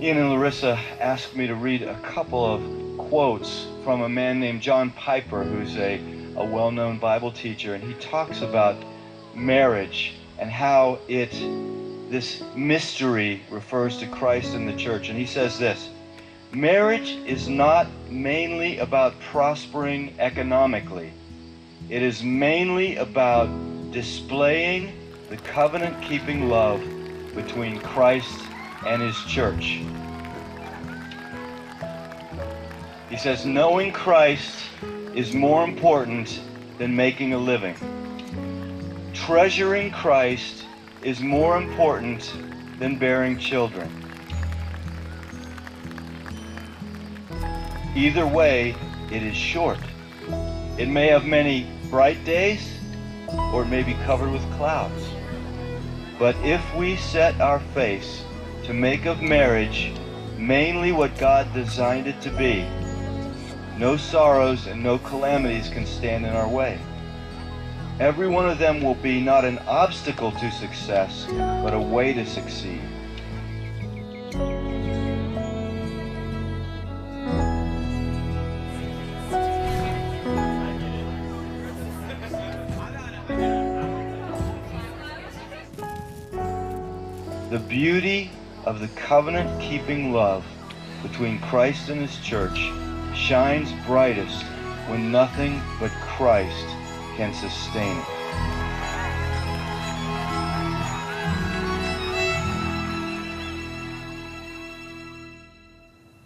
Ian and Larissa asked me to read a couple of quotes from a man named John Piper, who's a well-known Bible teacher, and he talks about marriage and how this mystery refers to Christ and the church. And he says this: marriage is not mainly about prospering economically. It is mainly about displaying the covenant-keeping love between Christ and his church. He says, knowing Christ is more important than making a living. Treasuring Christ is more important than bearing children. Either way, it is short. It may have many bright days, or it may be covered with clouds. But if we set our face to make of marriage mainly what God designed it to be, no sorrows and no calamities can stand in our way. Every one of them will be not an obstacle to success, but a way to succeed. The beauty of the covenant-keeping love between Christ and his church shines brightest when nothing but Christ can sustain it.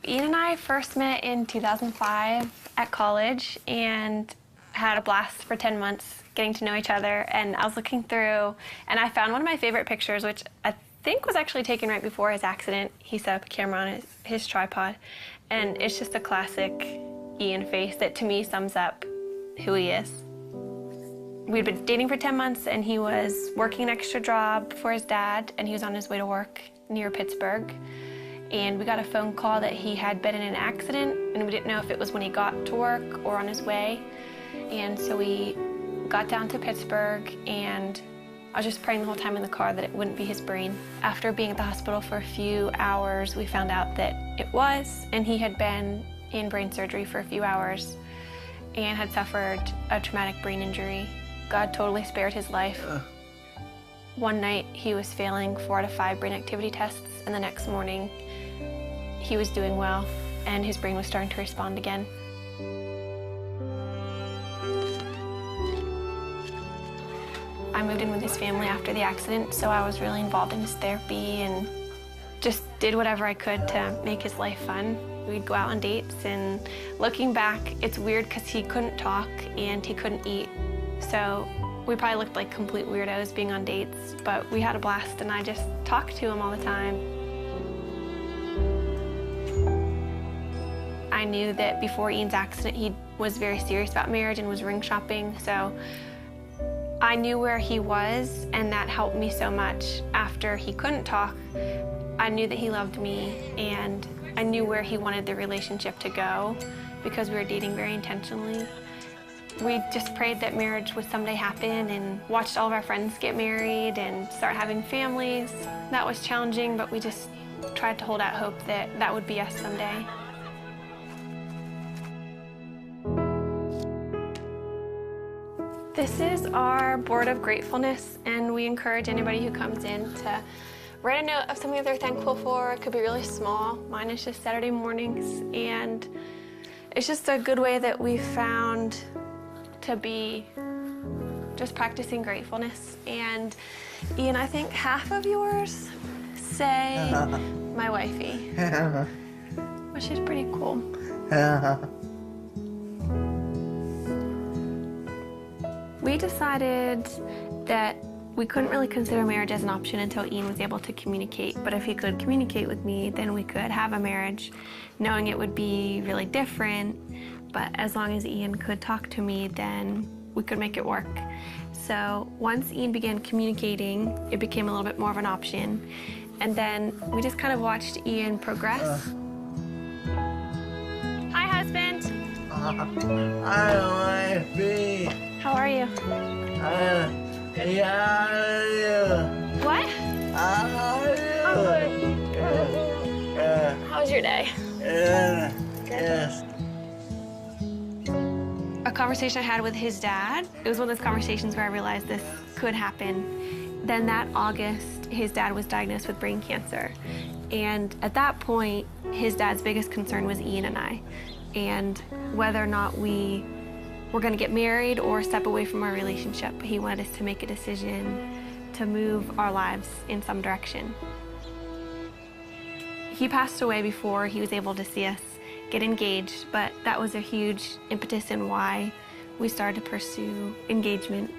Ian and I first met in 2005 at college and had a blast for 10 months getting to know each other. And I was looking through and I found one of my favorite pictures, which I think was actually taken right before his accident. He set up a camera on his tripod, and it's just a classic Ian face that to me sums up who he is. We'd been dating for 10 months and he was working an extra job for his dad, and he was on his way to work near Pittsburgh. And we got a phone call that he had been in an accident, and we didn't know if it was when he got to work or on his way. And so we got down to Pittsburgh, and I was just praying the whole time in the car that it wouldn't be his brain. After being at the hospital for a few hours, we found out that it was, and he had been in brain surgery for a few hours and had suffered a traumatic brain injury. God totally spared his life. One night he was failing 4 out of 5 brain activity tests, and the next morning he was doing well and his brain was starting to respond again. I moved in with his family after the accident, so I was really involved in his therapy and just did whatever I could to make his life fun. We'd go out on dates, and looking back, it's weird because he couldn't talk and he couldn't eat. So we probably looked like complete weirdos being on dates, but we had a blast and I just talked to him all the time. I knew that before Ian's accident, he was very serious about marriage and was ring shopping, so I knew where he was, and that helped me so much. After he couldn't talk, I knew that he loved me, and I knew where he wanted the relationship to go because we were dating very intentionally. We just prayed that marriage would someday happen and watched all of our friends get married and start having families. That was challenging, but we just tried to hold out hope that that would be us someday. This is our board of gratefulness, and we encourage anybody who comes in to write a note of something that they're thankful for. It could be really small. Mine is just Saturday mornings, and it's just a good way that we've found to be just practicing gratefulness. And Ian, I think half of yours say my wifey, which is pretty cool. We decided that we couldn't really consider marriage as an option until Ian was able to communicate, but if he could communicate with me, then we could have a marriage, knowing it would be really different, but as long as Ian could talk to me, then we could make it work. So once Ian began communicating, it became a little bit more of an option, and then we just kind of watched Ian progress. I want to be. How are you? Yeah. What? Yeah. How was your day? Yes. A conversation I had with his dad, it was one of those conversations where I realized this could happen. Then that August, his dad was diagnosed with brain cancer. And at that point, his dad's biggest concern was Ian and I, and whether or not we were gonna get married or step away from our relationship. He wanted us to make a decision to move our lives in some direction. He passed away before he was able to see us get engaged, but that was a huge impetus in why we started to pursue engagement.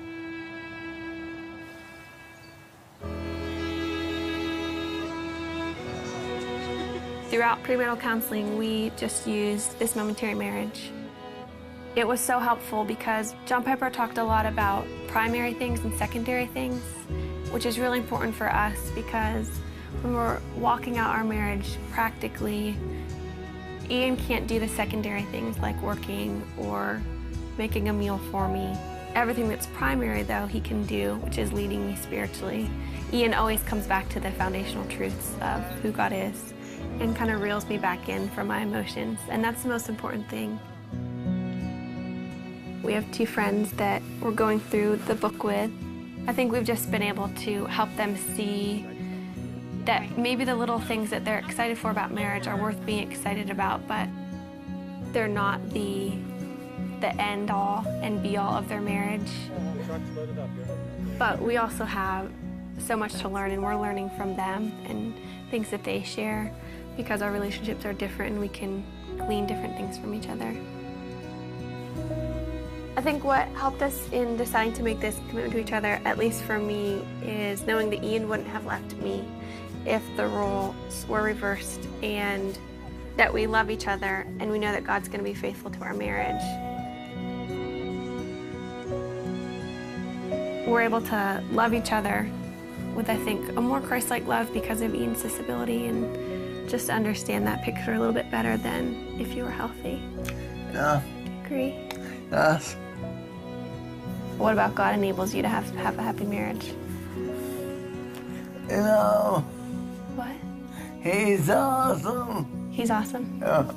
Throughout premarital counseling, we just used this momentary marriage. It was so helpful because John Piper talked a lot about primary things and secondary things, which is really important for us because when we're walking out our marriage practically, Ian can't do the secondary things like working or making a meal for me. Everything that's primary, though, he can do, which is leading me spiritually. Ian always comes back to the foundational truths of who God is and kind of reels me back in from my emotions, and that's the most important thing. We have two friends that we're going through the book with. I think we've just been able to help them see that maybe the little things that they're excited for about marriage are worth being excited about, but they're not the end all and be all of their marriage. But we also have so much to learn, and we're learning from them and things that they share because our relationships are different and we can glean different things from each other. I think what helped us in deciding to make this commitment to each other, at least for me, is knowing that Ian wouldn't have left me if the roles were reversed, and that we love each other and we know that God's going to be faithful to our marriage. We're able to love each other with, I think, a more Christ-like love because of Ian's disability, and just understand that picture a little bit better than if you were healthy. Yeah. Do you agree? Yes. What about God enables you to have a happy marriage? You know, What? he's awesome. He's awesome. Yeah.